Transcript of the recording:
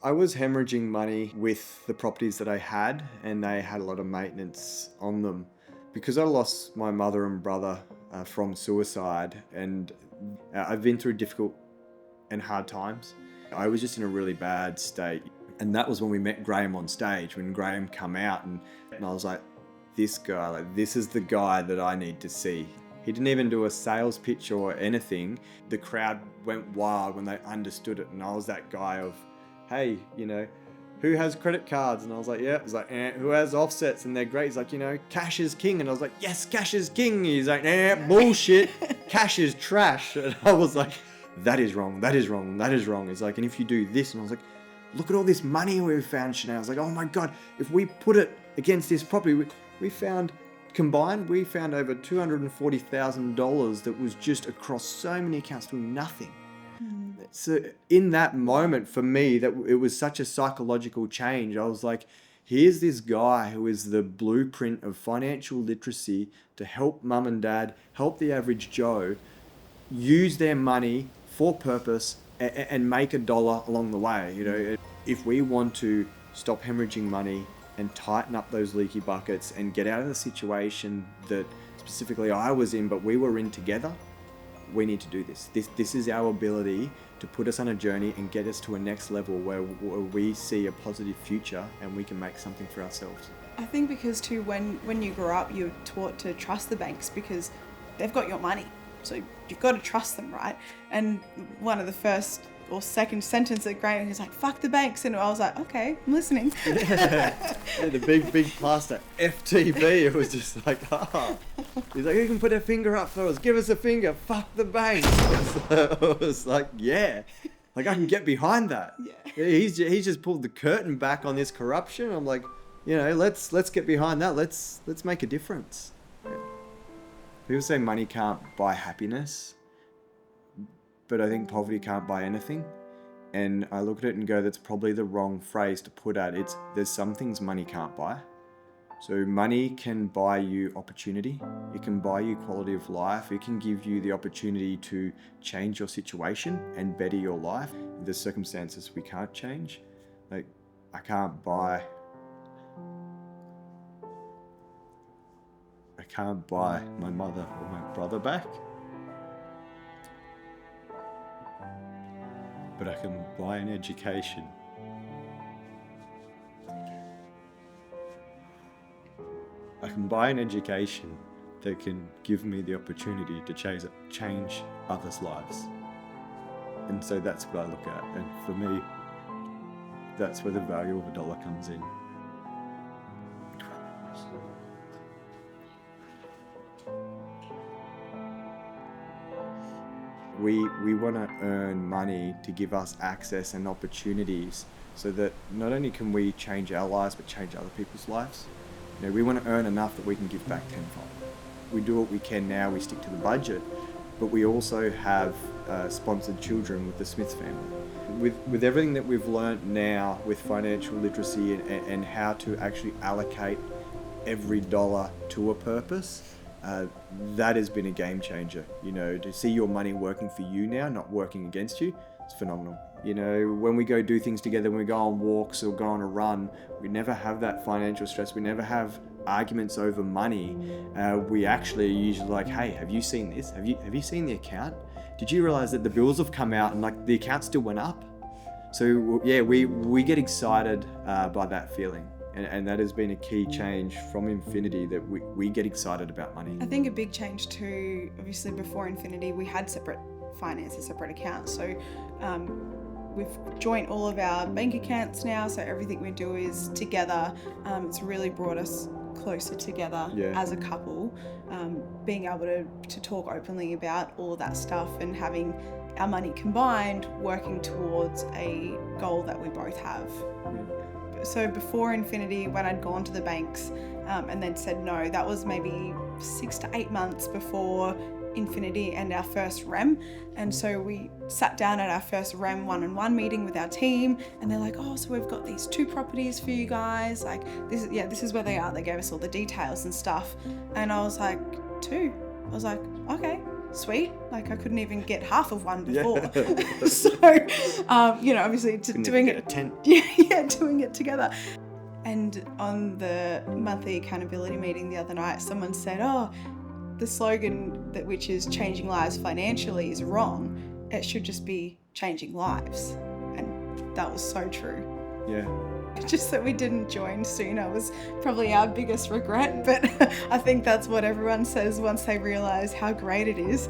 I was hemorrhaging money with the properties that I had, and they had a lot of maintenance on them. Because I lost my mother and brother from suicide, and I've been through difficult and hard times. I was just in a really bad state. And that was when we met Graham on stage, when Graham come out, and I was like, this guy, like, this is the guy that I need to see. He didn't even do a sales pitch or anything. The crowd went wild when they understood it, and I was that guy of, hey, who has credit cards? And I was like, yeah. He's like, who has offsets? And they're great. He's like, cash is king. And I was like, yes, cash is king. He's like, bullshit. Cash is trash. And I was like, that is wrong. That is wrong. That is wrong. He's like, and if you do this, and I was like, look at all this money we've found, Shanai. I was like, oh my God, if we put it against this property, we found over $240,000 that was just across so many accounts doing nothing. So in that moment for me, that it was such a psychological change. I was like, here's this guy who is the blueprint of financial literacy to help mum and dad, help the average Joe use their money for purpose and make a dollar along the way. If we want to stop hemorrhaging money and tighten up those leaky buckets and get out of the situation that specifically I was in, but we were in together, we need to do this. This is our ability to put us on a journey and get us to a next level where we see a positive future and we can make something for ourselves. I think because too, when you grow up, you're taught to trust the banks because they've got your money. So you've got to trust them, right? And one of the first or second sentence that Graham was like, fuck the banks. And I was like, okay, I'm listening. Yeah, the big plaster FTB, it was just like, He's like, who can put a finger up for us? Give us a finger. Fuck the banks. I was like, yeah. Like, I can get behind that. Yeah. He's just pulled the curtain back on this corruption. I'm like, let's get behind that. Let's make a difference. Yeah. People say money can't buy happiness, but I think poverty can't buy anything. And I look at it and go, that's probably the wrong phrase to put at. There's some things money can't buy. So money can buy you opportunity. It can buy you quality of life. It can give you the opportunity to change your situation and better your life. There's circumstances we can't change. Like, I can't buy my mother or my brother back. But I can buy an education. I can buy an education that can give me the opportunity to change others' lives. And so that's what I look at. And for me, that's where the value of a dollar comes in. We want to earn money to give us access and opportunities so that not only can we change our lives, but change other people's lives. We want to earn enough that we can give back tenfold. We do what we can now, we stick to the budget, but we also have sponsored children with the Smiths family. With everything that we've learnt now with financial literacy and how to actually allocate every dollar to a purpose, that has been a game changer. To see your money working for you now, not working against you, it's phenomenal. When we go do things together, when we go on walks or go on a run, we never have that financial stress. We never have arguments over money. We actually are usually like, hey, have you seen this? Have you seen the account? Did you realize that the bills have come out and like the account still went up? So yeah, we get excited by that feeling. And that has been a key change from Infinity, that we get excited about money. I think a big change too, obviously before Infinity, we had separate finances, separate accounts. So we've joined all of our bank accounts now, so everything we do is together. It's really brought us closer together as a couple, being able to talk openly about all of that stuff and having our money combined, working towards a goal that we both have. So before Infinity, when I'd gone to the banks and then said no, that was maybe 6 to 8 months before Infinity and our first REM. And so we sat down at our first REM one-on-one meeting with our team, and they're like, oh, so we've got these 2 properties for you guys. Like, this is where they are. They gave us all the details and stuff. And I was like, 2? I was like, okay. sweet. Like I couldn't even get half of one before. Yeah. So, obviously doing it, a tent. doing it together. And on the monthly accountability meeting the other night, someone said, oh, the slogan which is changing lives financially is wrong. It should just be changing lives. And that was so true. Yeah. Just that we didn't join sooner was probably our biggest regret, but I think that's what everyone says once they realise how great it is.